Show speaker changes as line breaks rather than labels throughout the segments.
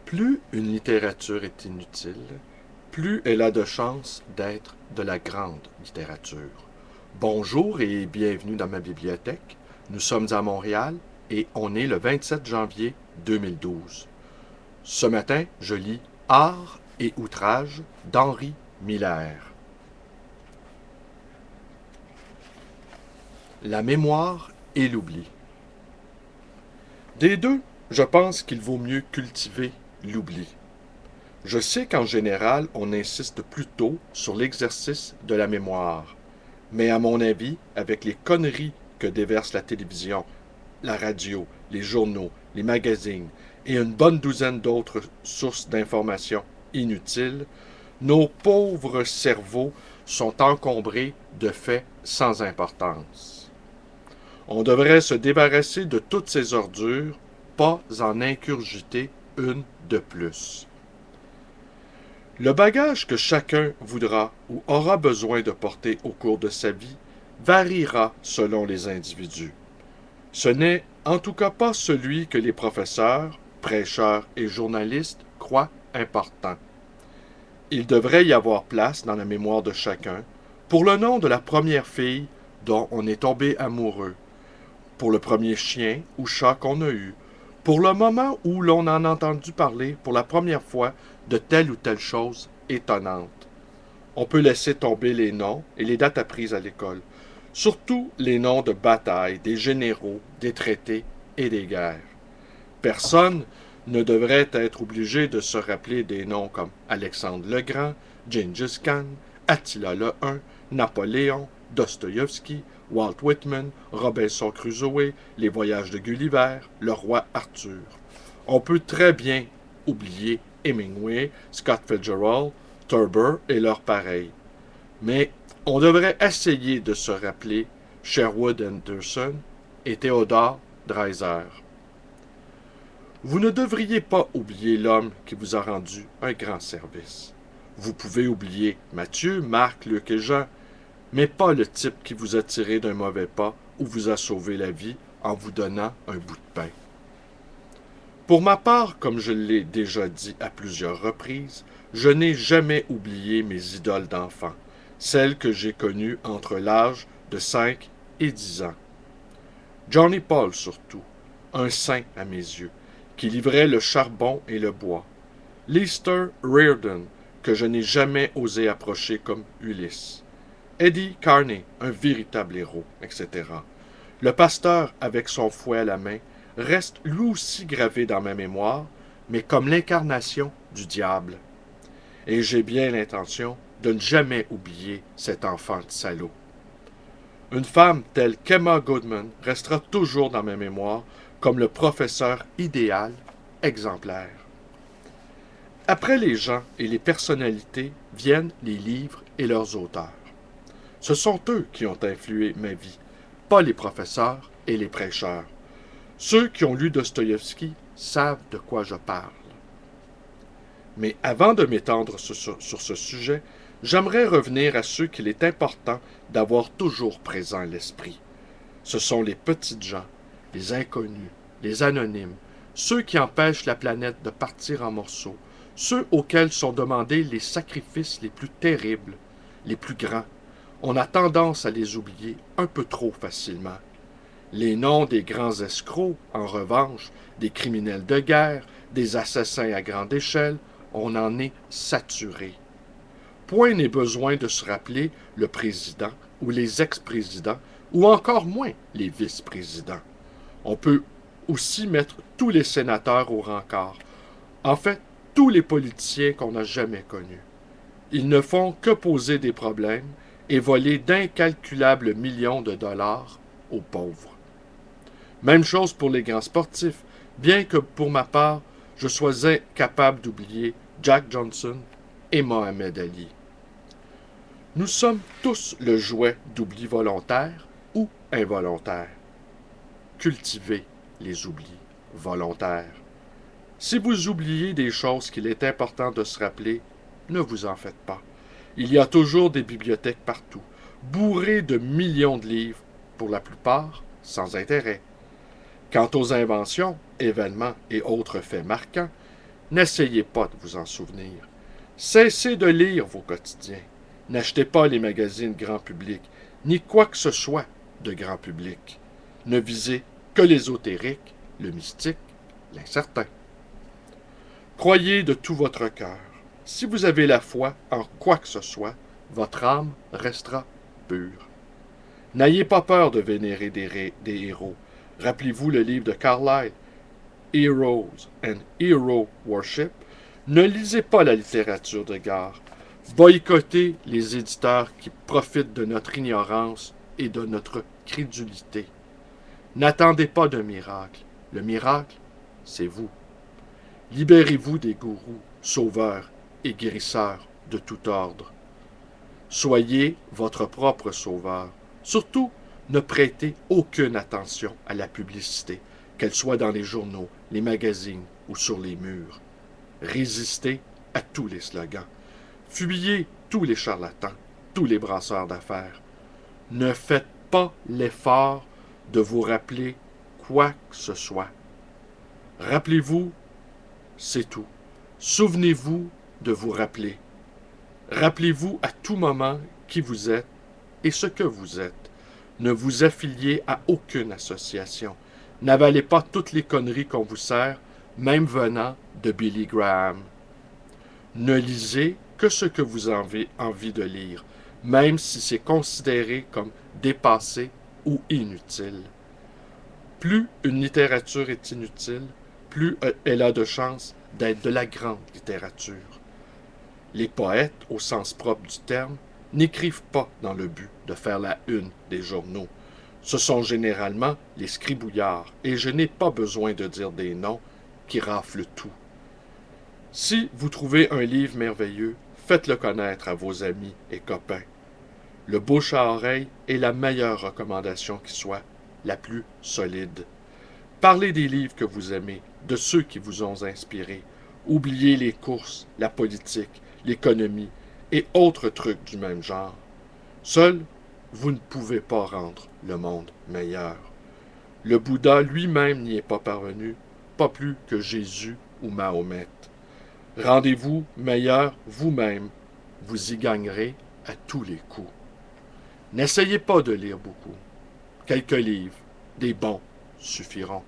Plus une littérature est inutile, plus elle a de chances d'être de la grande littérature. Bonjour et bienvenue dans ma bibliothèque. Nous sommes à Montréal et on est le 27 janvier 2012. Ce matin, je lis Art et outrage d'Henri Miller. La mémoire et l'oubli. Des deux, je pense qu'il vaut mieux cultiver l'oubli. Je sais qu'en général, on insiste plutôt sur l'exercice de la mémoire. Mais à mon avis, avec les conneries que déverse la télévision, la radio, les journaux, les magazines et une bonne douzaine d'autres sources d'informations inutiles, nos pauvres cerveaux sont encombrés de faits sans importance. On devrait se débarrasser de toutes ces ordures, pas en incurgiter une de plus. Le bagage que chacun voudra ou aura besoin de porter au cours de sa vie variera selon les individus. Ce n'est en tout cas pas celui que les professeurs, prêcheurs et journalistes croient important. Il devrait y avoir place dans la mémoire de chacun pour le nom de la première fille dont on est tombé amoureux, pour le premier chien ou chat qu'on a eu, pour le moment où l'on en a entendu parler pour la première fois de telle ou telle chose étonnante. On peut laisser tomber les noms et les dates apprises à l'école, surtout les noms de batailles, des généraux, des traités et des guerres. Personne ne devrait être obligé de se rappeler des noms comme Alexandre le Grand, Gengis Khan, Attila le Hun, Napoléon, Dostoïevski, Walt Whitman, Robinson Crusoe, les voyages de Gulliver, le roi Arthur. On peut très bien oublier Hemingway, Scott Fitzgerald, Thurber et leurs pareils. Mais on devrait essayer de se rappeler Sherwood Anderson et Theodore Dreiser. Vous ne devriez pas oublier l'homme qui vous a rendu un grand service. Vous pouvez oublier Matthieu, Marc, Luc et Jean, mais pas le type qui vous a tiré d'un mauvais pas ou vous a sauvé la vie en vous donnant un bout de pain. Pour ma part, comme je l'ai déjà dit à plusieurs reprises, je n'ai jamais oublié mes idoles d'enfant, celles que j'ai connues entre l'âge de 5 et 10 ans. Johnny Paul surtout, un saint à mes yeux, qui livrait le charbon et le bois. Lester Reardon, que je n'ai jamais osé approcher comme Ulysse. Eddie Carney, un véritable héros, etc. Le pasteur, avec son fouet à la main, reste lui aussi gravé dans ma mémoire, mais comme l'incarnation du diable. Et j'ai bien l'intention de ne jamais oublier cet enfant de salaud. Une femme telle qu'Emma Goodman restera toujours dans ma mémoire comme le professeur idéal, exemplaire. Après les gens et les personnalités viennent les livres et leurs auteurs. Ce sont eux qui ont influé ma vie, pas les professeurs et les prêcheurs. Ceux qui ont lu Dostoïevski savent de quoi je parle. Mais avant de m'étendre sur ce sujet, j'aimerais revenir à ceux qu'il est important d'avoir toujours présent à l'esprit. Ce sont les petites gens, les inconnus, les anonymes, ceux qui empêchent la planète de partir en morceaux, ceux auxquels sont demandés les sacrifices les plus terribles, les plus grands. On a tendance à les oublier un peu trop facilement. Les noms des grands escrocs, en revanche, des criminels de guerre, des assassins à grande échelle, on en est saturé. Point n'est besoin de se rappeler le président ou les ex-présidents, ou encore moins les vice-présidents. On peut aussi mettre tous les sénateurs au rencard. En fait, tous les politiciens qu'on n'a jamais connus. Ils ne font que poser des problèmes et voler d'incalculables millions de dollars aux pauvres. Même chose pour les grands sportifs, bien que pour ma part, je sois incapable d'oublier Jack Johnson et Mohamed Ali. Nous sommes tous le jouet d'oubli volontaire ou involontaire. Cultivez les oublis volontaires. Si vous oubliez des choses qu'il est important de se rappeler, ne vous en faites pas. Il y a toujours des bibliothèques partout, bourrées de millions de livres, pour la plupart sans intérêt. Quant aux inventions, événements et autres faits marquants, N'essayez pas de vous en souvenir. Cessez de lire vos quotidiens. N'achetez pas les magazines grand public, ni quoi que ce soit de grand public. Ne visez que l'ésotérique, le mystique, l'incertain. Croyez de tout votre cœur. Si vous avez la foi en quoi que ce soit, votre âme restera pure. N'ayez pas peur de vénérer des héros. Rappelez-vous le livre de Carlyle, Heroes and Hero Worship. Ne lisez pas la littérature de gare. Boycottez les éditeurs qui profitent de notre ignorance et de notre crédulité. N'attendez pas de miracle. Le miracle, c'est vous. Libérez-vous des gourous, sauveurs et guérisseurs de tout ordre. Soyez votre propre sauveur. Surtout, ne prêtez aucune attention à la publicité, qu'elle soit dans les journaux, les magazines ou sur les murs. Résistez à tous les slogans. Fuyez tous les charlatans, tous les brasseurs d'affaires. Ne faites pas l'effort de vous rappeler quoi que ce soit. Rappelez-vous, c'est tout. Souvenez-vous de vous rappeler. Rappelez-vous à tout moment qui vous êtes et ce que vous êtes. Ne vous affiliez à aucune association. N'avalez pas toutes les conneries qu'on vous sert, même venant de Billy Graham. Ne lisez que ce que vous avez envie de lire, même si c'est considéré comme dépassé ou inutile. Plus une littérature est inutile, plus elle a de chances d'être de la grande littérature. Les poètes, au sens propre du terme, n'écrivent pas dans le but de faire la une des journaux. Ce sont généralement les scribouillards, et je n'ai pas besoin de dire des noms, qui raflent tout. Si vous trouvez un livre merveilleux, faites-le connaître à vos amis et copains. Le bouche à oreille est la meilleure recommandation qui soit, la plus solide. Parlez des livres que vous aimez, de ceux qui vous ont inspiré. Oubliez les courses, la politique, l'économie et autres trucs du même genre. Seul, vous ne pouvez pas rendre le monde meilleur. Le Bouddha lui-même n'y est pas parvenu, pas plus que Jésus ou Mahomet. Rendez-vous meilleur vous-même, vous y gagnerez à tous les coups. N'essayez pas de lire beaucoup. Quelques livres, des bons, suffiront.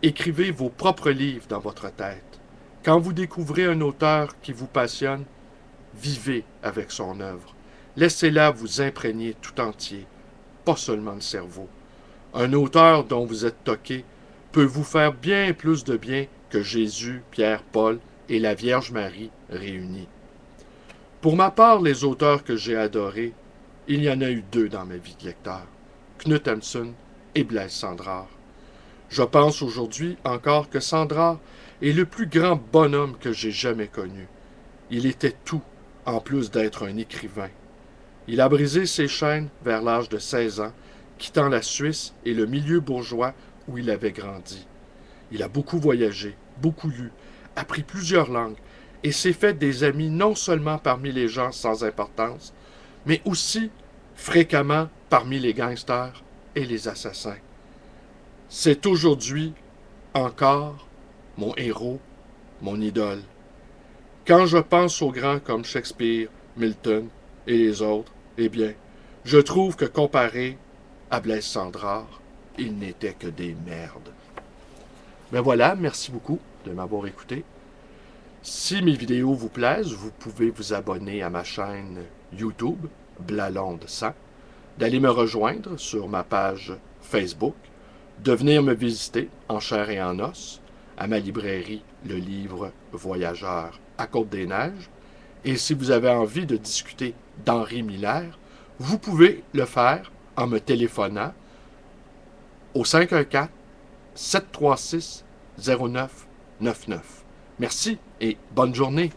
Écrivez vos propres livres dans votre tête. Quand vous découvrez un auteur qui vous passionne, vivez avec son œuvre. Laissez-la vous imprégner tout entier, pas seulement le cerveau. Un auteur dont vous êtes toqué peut vous faire bien plus de bien que Jésus, Pierre, Paul et la Vierge Marie réunis. Pour ma part, les auteurs que j'ai adorés, il y en a eu deux dans ma vie de lecteur, Knut Hamsun et Blaise Cendrars. Je pense aujourd'hui encore que Cendrars est le plus grand bonhomme que j'ai jamais connu. Il était tout, en plus d'être un écrivain. Il a brisé ses chaînes vers l'âge de 16 ans, quittant la Suisse et le milieu bourgeois où il avait grandi. Il a beaucoup voyagé, beaucoup lu, appris plusieurs langues, et s'est fait des amis non seulement parmi les gens sans importance, mais aussi fréquemment parmi les gangsters et les assassins. C'est aujourd'hui encore mon héros, mon idole. Quand je pense aux grands comme Shakespeare, Milton et les autres, eh bien, je trouve que comparé à Blaise Cendrars, ils n'étaient que des merdes. Ben voilà, merci beaucoup de m'avoir écouté. Si mes vidéos vous plaisent, vous pouvez vous abonner à ma chaîne YouTube, Blalonde 100, d'aller me rejoindre sur ma page Facebook, de venir me visiter en chair et en os à ma librairie Le Livre Voyageur à Côte-des-Neiges. Et si vous avez envie de discuter d'Henri Miller, vous pouvez le faire en me téléphonant au 514-736-0999. Merci et bonne journée.